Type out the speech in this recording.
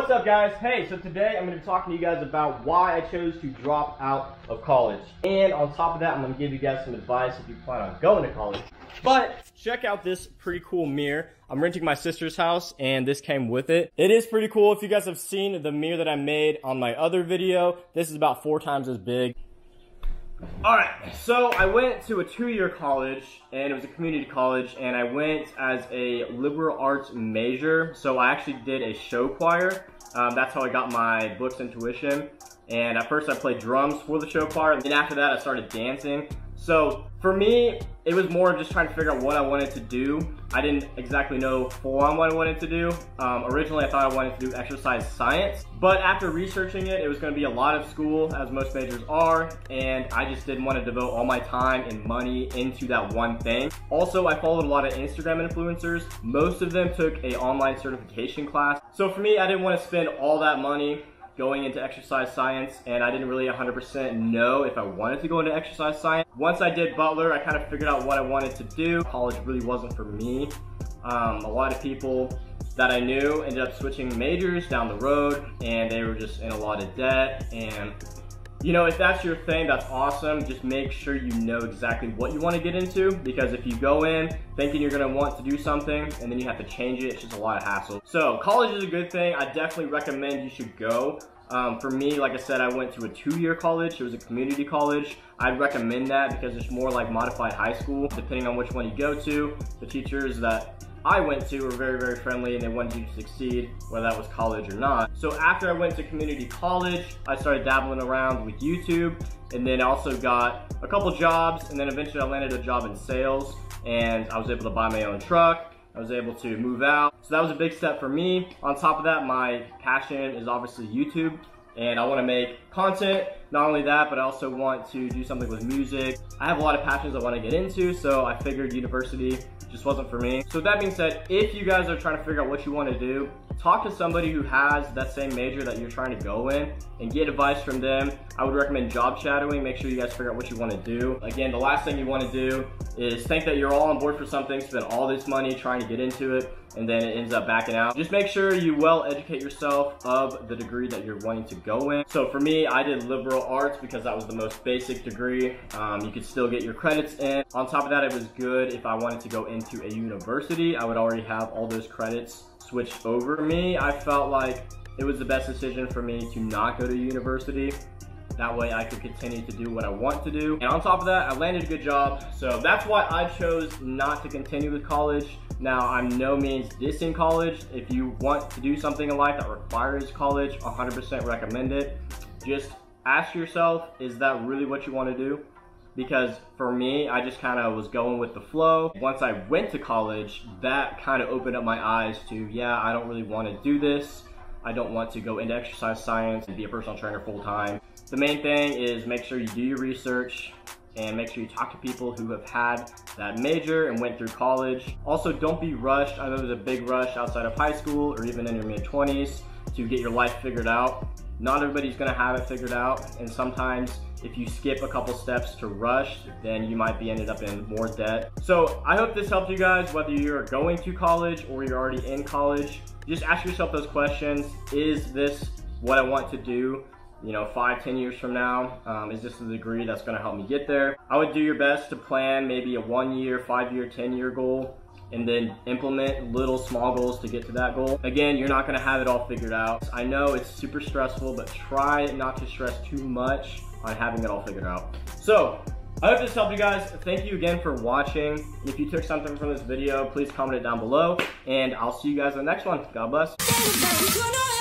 What's up, guys? Hey, so today I'm going to be talking to you guys about why I chose to drop out of college. And on top of that, I'm going to give you guys some advice if you plan on going to college. But check out this pretty cool mirror. I'm renting my sister's house and this came with it. It is pretty cool. If you guys have seen the mirror that I made on my other video, this is about 4 times as big. Alright, so I went to a 2-year college, and it was a community college, and I went as a liberal arts major, so I actually did a show choir. That's how I got my books and tuition, and at first I played drums for the show choir, and then after that I started dancing. So for me, it was more just trying to figure out what I wanted to do. I didn't exactly know full on what I wanted to do. Originally I thought I wanted to do exercise science, but after researching it, it was going to be a lot of school, as most majors are, and I just didn't want to devote all my time and money into that one thing. Also, I followed a lot of Instagram influencers. Most of them took an online certification class. So for me, I didn't want to spend all that money going into exercise science, and I didn't really 100% know if I wanted to go into exercise science. Once I did Butler, I kind of figured out what I wanted to do. College really wasn't for me. A lot of people that I knew ended up switching majors down the road, and they were just in a lot of debt. And you know, if that's your thing, that's awesome. Just make sure you know exactly what you want to get into, because if you go in thinking you're going to want to do something and then you have to change it, it's just a lot of hassle. So college is a good thing. I definitely recommend you should go. For me, like I said, I went to a 2-year college. It was a community college. I'd recommend that because it's more like modified high school, depending on which one you go to. The teachers that I went to were very, very friendly, and they wanted you to succeed, whether that was college or not. So after I went to community college, I started dabbling around with YouTube, and then I also got a couple jobs, and then eventually I landed a job in sales, and I was able to buy my own truck. I was able to move out. So that was a big step for me. On top of that, my passion is obviously YouTube, and I want to make content. Not only that, but I also want to do something with music. I have a lot of passions I want to get into, so I figured university just wasn't for me. So with that being said, if you guys are trying to figure out what you want to do, talk to somebody who has that same major that you're trying to go in and get advice from them. I would recommend job shadowing. Make sure you guys figure out what you want to do. Again, the last thing you want to do is think that you're all on board for something, spend all this money trying to get into it, and then it ends up backing out. Just make sure you well educate yourself of the degree that you're wanting to go in. So for me, I did liberal arts because that was the most basic degree. You could still get your credits in. On top of that, it was good if I wanted to go into a university. I would already have all those credits switched over. For me, I felt like it was the best decision for me to not go to university. That way I could continue to do what I want to do. And on top of that, I landed a good job. So that's why I chose not to continue with college. Now, I'm no means dissing college. If you want to do something in life that requires college, 100% recommend it. Just ask yourself, is that really what you want to do? Because for me, I just kind of was going with the flow. Once I went to college, that kind of opened up my eyes to, yeah, I don't really want to do this. I don't want to go into exercise science and be a personal trainer full time. The main thing is make sure you do your research and make sure you talk to people who have had that major and went through college. Also, don't be rushed. I know there's a big rush outside of high school or even in your mid-20s to get your life figured out. Not everybody's gonna have it figured out, and sometimes if you skip a couple steps to rush, then you might be ended up in more debt. So I hope this helped you guys, whether you're going to college or you're already in college. Just ask yourself those questions. Is this what I want to do? You know, 5-10 years from now, is this the degree that's gonna help me get there? I would do your best to plan maybe a 1-year, 5-year, 10-year goal, and then implement little small goals to get to that goal. Again, you're not gonna have it all figured out. I know it's super stressful, but try not to stress too much on having it all figured out. So, I hope this helped you guys. Thank you again for watching. If you took something from this video, please comment it down below, and I'll see you guys in the next one. God bless.